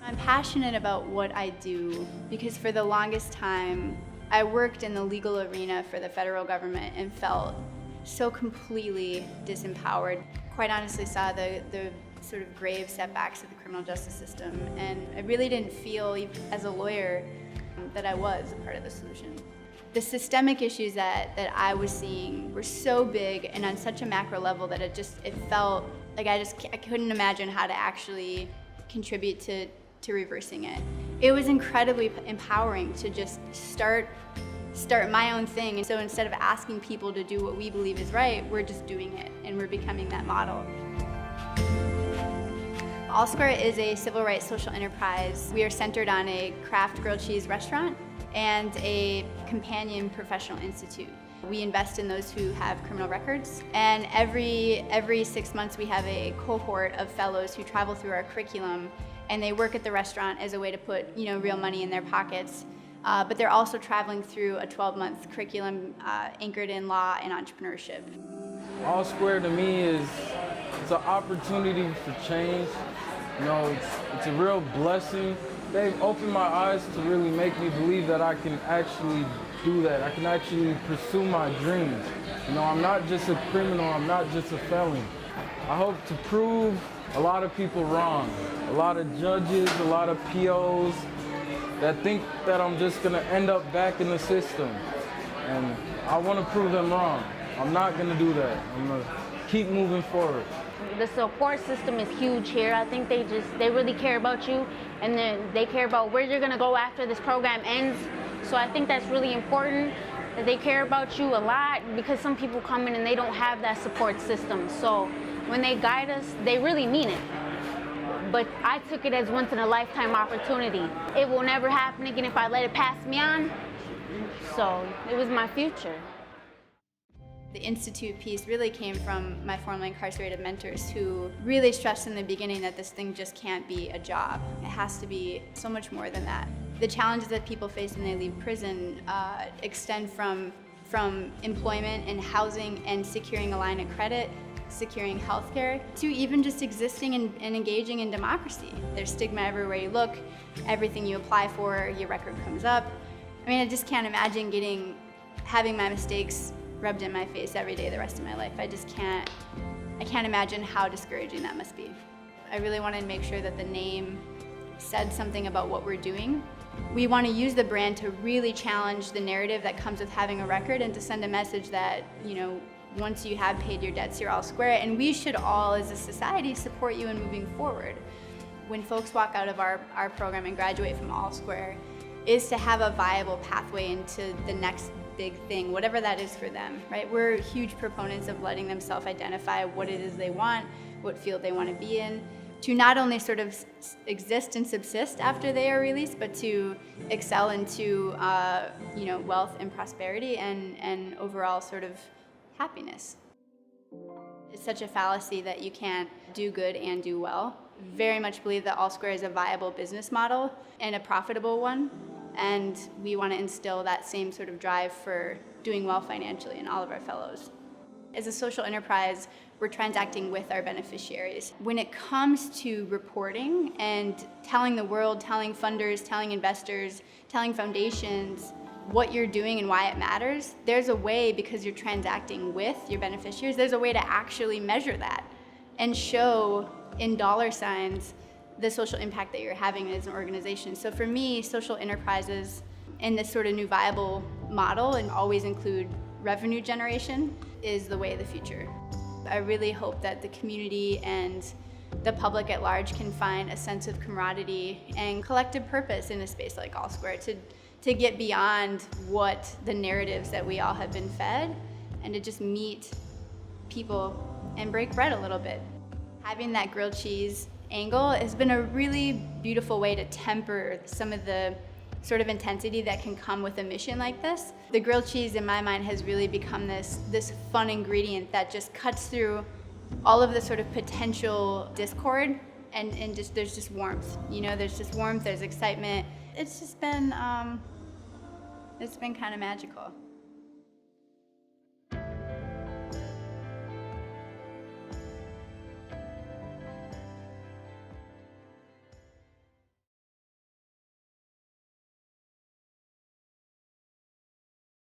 I'm passionate about what I do because for the longest time, I worked in the legal arena for the federal government and felt so completely disempowered. Quite honestly saw the sort of grave setbacks of the criminal justice system, and I really didn't feel, as a lawyer, that I was a part of the solution. The systemic issues that I was seeing were so big and on such a macro level that it felt like I couldn't imagine how to actually contribute to reversing it. It was incredibly empowering to just start my own thing. And so instead of asking people to do what we believe is right, we're just doing it and we're becoming that model. All Square is a civil rights social enterprise. We are centered on a craft grilled cheese restaurant and a companion professional institute. We invest in those who have criminal records, and every 6 months we have a cohort of fellows who travel through our curriculum, and they work at the restaurant as a way to put real money in their pockets. But they're also traveling through a 12-month curriculum anchored in law and entrepreneurship. All Square to me it's an opportunity for change. It's a real blessing. They've opened my eyes to really make me believe that I can actually do that. I can actually pursue my dreams. I'm not just a criminal, I'm not just a felon. I hope to prove a lot of people wrong. A lot of judges, a lot of POs that think that I'm just gonna end up back in the system. And I wanna prove them wrong. I'm not gonna do that. I'm gonna keep moving forward. The support system is huge here. I think they really care about you, and then they care about where you're gonna go after this program ends. So I think that's really important, that they care about you a lot, because some people come in and they don't have that support system. So when they guide us, they really mean it. But I took it as once in a lifetime opportunity. It will never happen again if I let it pass me on. So it was my future. The Institute piece really came from my formerly incarcerated mentors who really stressed in the beginning that this thing just can't be a job. It has to be so much more than that. The challenges that people face when they leave prison extend from employment and housing and securing a line of credit, securing healthcare, to even just existing and engaging in democracy. There's stigma everywhere you look. Everything you apply for, your record comes up. I just can't imagine having my mistakes rubbed in my face every day the rest of my life. I can't imagine how discouraging that must be. I really wanted to make sure that the name said something about what we're doing. We want to use the brand to really challenge the narrative that comes with having a record and to send a message that, once you have paid your debts, you're all square, and we should all, as a society, support you in moving forward. When folks walk out of our program and graduate from All Square, is to have a viable pathway into the next big thing, whatever that is for them, right? We're huge proponents of letting them self-identify what it is they want, what field they want to be in, to not only sort of exist and subsist after they are released, but to excel into wealth and prosperity and overall sort of happiness. It's such a fallacy that you can't do good and do well. Very much believe that All Square is a viable business model and a profitable one, and we want to instill that same sort of drive for doing well financially in all of our fellows. As a social enterprise, we're transacting with our beneficiaries. When it comes to reporting and telling the world, telling funders, telling investors, telling foundations what you're doing and why it matters, there's a way, because you're transacting with your beneficiaries, there's a way to actually measure that and show in dollar signs the social impact that you're having as an organization. So for me, social enterprises in this sort of new viable model, and always include revenue generation, is the way of the future. I really hope that the community and the public at large can find a sense of camaraderie and collective purpose in a space like All Square, to get beyond what the narratives that we all have been fed, and to just meet people and break bread a little bit. Having that grilled cheese angle has been a really beautiful way to temper some of the sort of intensity that can come with a mission like this. The grilled cheese, in my mind, has really become this fun ingredient that just cuts through all of the sort of potential discord, and there's just warmth. There's just warmth, there's excitement. It's just been, it's been kind of magical.